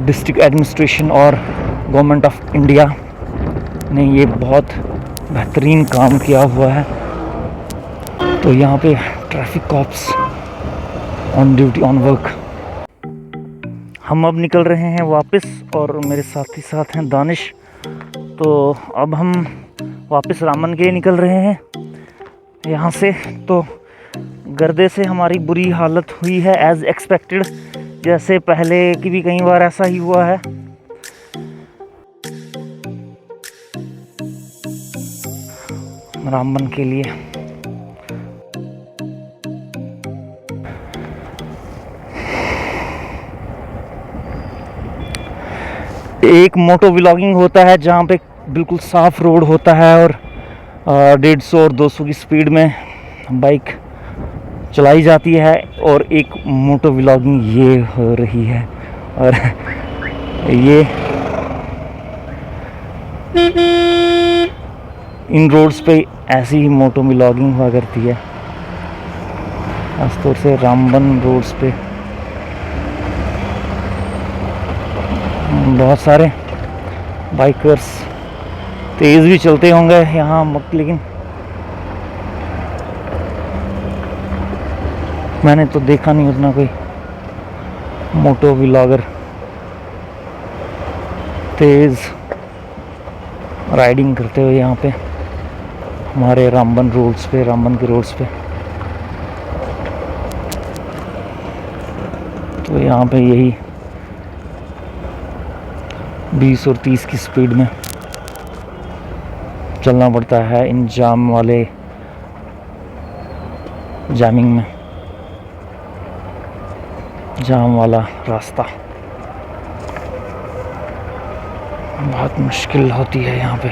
District administration और government of India ने ये बहुत बेहतरीन काम किया हुआ है। तो यहाँ पे traffic cops on duty on work. हम अब निकल रहे हैं वापस और मेरे साथ ही साथ हैं दानिश। तो अब हम वापस रामबन के लिए निकल रहे हैं यहाँ से। तो गर्दे से हमारी बुरी हालत हुई है एज़ एक्सपेक्टेड, जैसे पहले की भी कई बार ऐसा ही हुआ है। रामबन के लिए एक मोटो व्लॉगिंग होता है जहाँ पे बिल्कुल साफ़ रोड होता है और 150 और 200 की स्पीड में बाइक चलाई जाती है, और एक मोटो व्लॉगिंग ये हो रही है। और ये इन रोड्स पे ऐसी ही मोटो व्लॉगिंग हुआ करती है, खासतौर से रामबन रोड्स पे। बहुत सारे बाइकर्स तेज़ भी चलते होंगे यहाँ, लेकिन मैंने तो देखा नहीं उतना कोई मोटो व्लॉगर तेज़ राइडिंग करते हुए यहाँ पे हमारे रामबन रोड्स पे, रामबन के रोड्स पे। तो यहाँ पे यही 20 और 30 की स्पीड में चलना पड़ता है इन जाम वाले जामिंग में, जाम वाला रास्ता बहुत मुश्किल होती है यहाँ पे।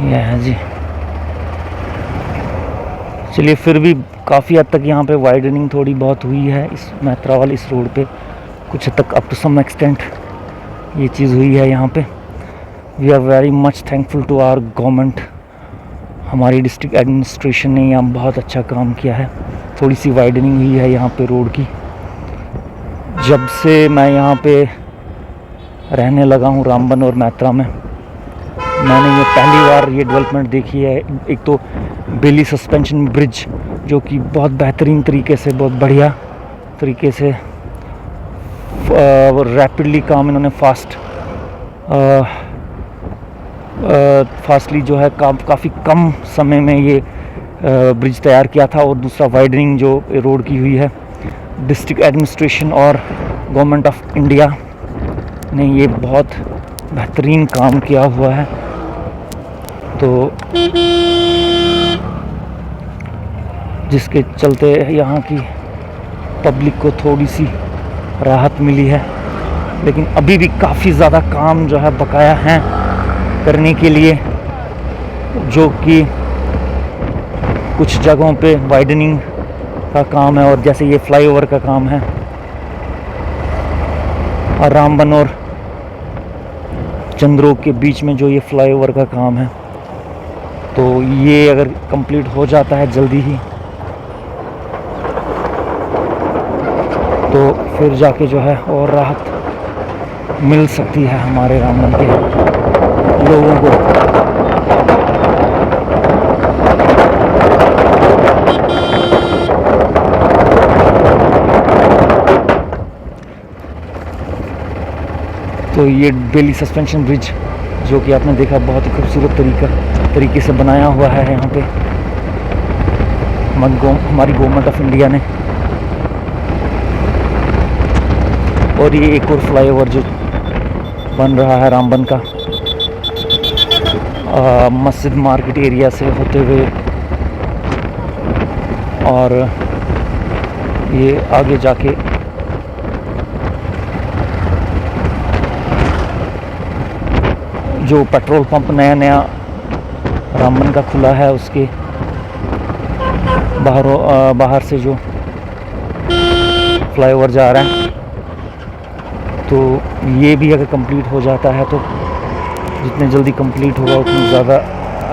यह है जी। चलिए, फिर भी काफ़ी हद तक यहाँ पे वाइडनिंग थोड़ी बहुत हुई है इस मैत्रा वाली इस रोड पे, कुछ हद तक अप टू सम एक्सटेंट ये चीज़ हुई है यहाँ पे। We are very much thankful to our government. हमारी डिस्ट्रिक्ट एडमिनिस्ट्रेशन ने यहाँ बहुत अच्छा काम किया है। थोड़ी सी वाइडनिंग हुई है यहाँ पे रोड की। जब से मैं यहाँ पे रहने लगा हूँ रामबन और मैत्रा में, मैंने ये पहली बार ये डेवलपमेंट देखी है। एक तो बेली सस्पेंशन ब्रिज, जो कि बहुत बेहतरीन तरीके से, बहुत बढ़िया तरीके से रैपिडली काम इन्होंने फास्टली जो है काफ़ी कम समय में ये ब्रिज तैयार किया था। और दूसरा वाइडनिंग जो रोड की हुई है, डिस्ट्रिक्ट एडमिनिस्ट्रेशन और गवर्नमेंट ऑफ इंडिया ने ये बहुत बेहतरीन काम किया हुआ है। तो जिसके चलते यहाँ की पब्लिक को थोड़ी सी राहत मिली है, लेकिन अभी भी काफ़ी ज़्यादा काम जो है बकाया है करने के लिए, जो कि कुछ जगहों पे वाइडनिंग का काम है, और जैसे ये फ्लाईओवर का काम है, और रामबन और चंद्रोग के बीच में जो ये फ्लाईओवर का काम है, तो ये अगर कंप्लीट हो जाता है जल्दी ही, तो फिर जाके जो है और राहत मिल सकती है हमारे रामबन के लोगों को। तो ये बेली सस्पेंशन ब्रिज, जो कि आपने देखा, बहुत ही खूबसूरत तरीके से बनाया हुआ है यहाँ पे हमारी गवर्नमेंट ऑफ इंडिया ने। और ये एक और फ्लाईओवर जो बन रहा है रामबन का, मस्जिद मार्केट एरिया से होते हुए, और ये आगे जाके जो पेट्रोल पंप नया रामबन का खुला है, उसके बाहर से जो फ्लाईओवर जा रहा है, तो ये भी अगर कंप्लीट हो जाता है तो जितने जल्दी कंप्लीट होगा उतनी ज़्यादा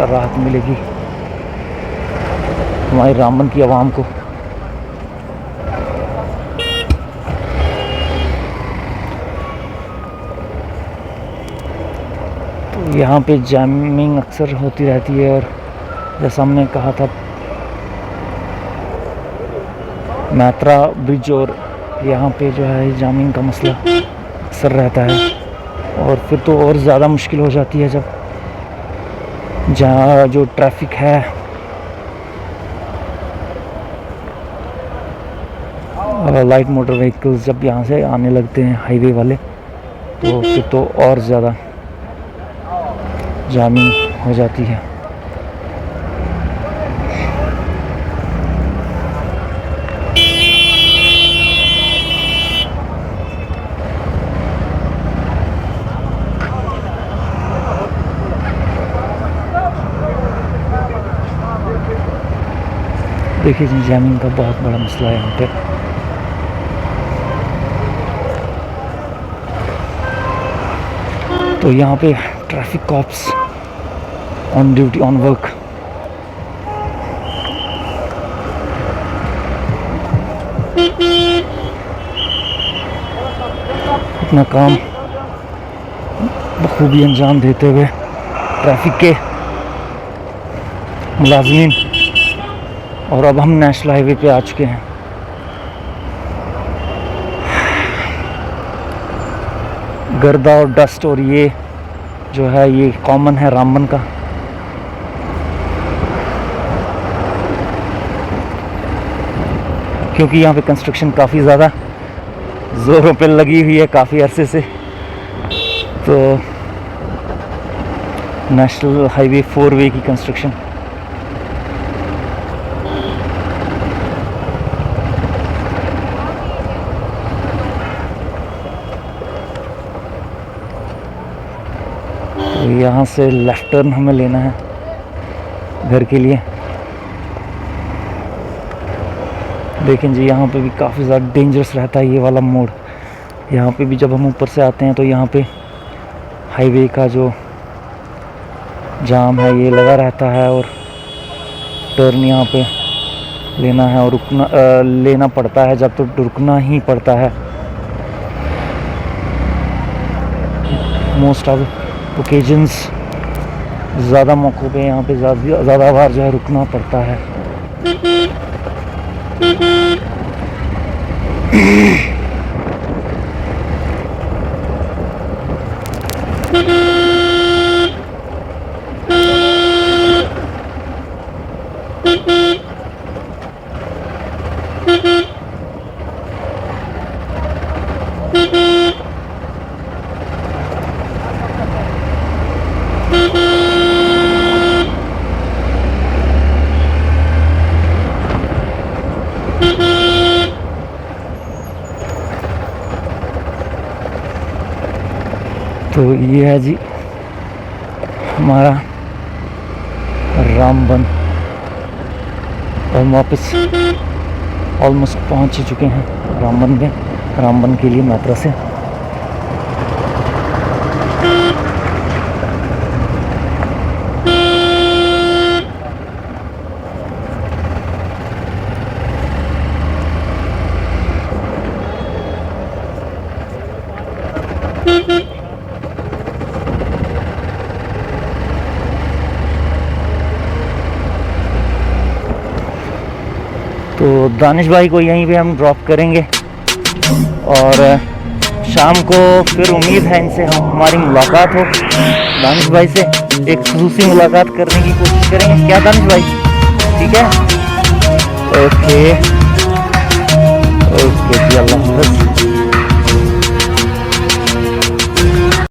राहत मिलेगी हमारी रामबन की आवाम को। तो यहाँ पे जैमिंग अक्सर होती रहती है, और जैसा हमने कहा था मैत्रा ब्रिज, और यहाँ पे जो है जैमिंग का मसला अक्सर रहता है, और फिर तो और ज़्यादा मुश्किल हो जाती है जब जहाँ जो ट्रैफिक है लाइट मोटर व्हीकल्स जब यहाँ से आने लगते हैं हाईवे वाले, तो फिर तो और ज़्यादा जामिंग हो जाती है। देखिए जी, जैमिंग का बहुत बड़ा मसला है यहाँ पे। तो यहाँ पे traffic cops on duty, on work. अपना काम बखूबी अंजाम देते हुए ट्रैफिक के मुलाजमीन। और अब हम नेशनल हाईवे पे आ चुके हैं। गर्दा और डस्ट, और ये जो है ये कॉमन है रामबन का। क्योंकि यहाँ पे कंस्ट्रक्शन काफ़ी ज़्यादा ज़ोरों पे लगी हुई है काफ़ी अरसे से। तो नेशनल हाईवे 4 वे की कंस्ट्रक्शन। तो यहाँ से लेफ्ट टर्न हमें लेना है घर के लिए। देखें जी, यहाँ पे भी काफ़ी ज़्यादा डेंजरस रहता है ये वाला मोड़। यहाँ पे भी जब हम ऊपर से आते हैं तो यहाँ पे हाईवे का जो जाम है ये लगा रहता है, और टर्न यहाँ पे लेना है और लेना पड़ता है, जब तो रुकना ही पड़ता है। मोस्ट ऑफ ओकेजन्स, ज़्यादा मौक़ों पे यहाँ पे ज़्यादा बार जो है रुकना पड़ता है। तो ये है जी हमारा रामबन, और हम वापस ऑलमोस्ट पहुंच ही चुके हैं रामबन में, रामबन के लिए मैत्रा से। तो दानिश भाई को यहीं पे हम ड्रॉप करेंगे, और शाम को फिर उम्मीद है इनसे हमारी मुलाकात हो। दानिश भाई से एक खुसूसी मुलाकात करने की कोशिश करेंगे, क्या दानिश भाई? ठीक है, ओके ओके जी, अल्लाह हाफ़िज़।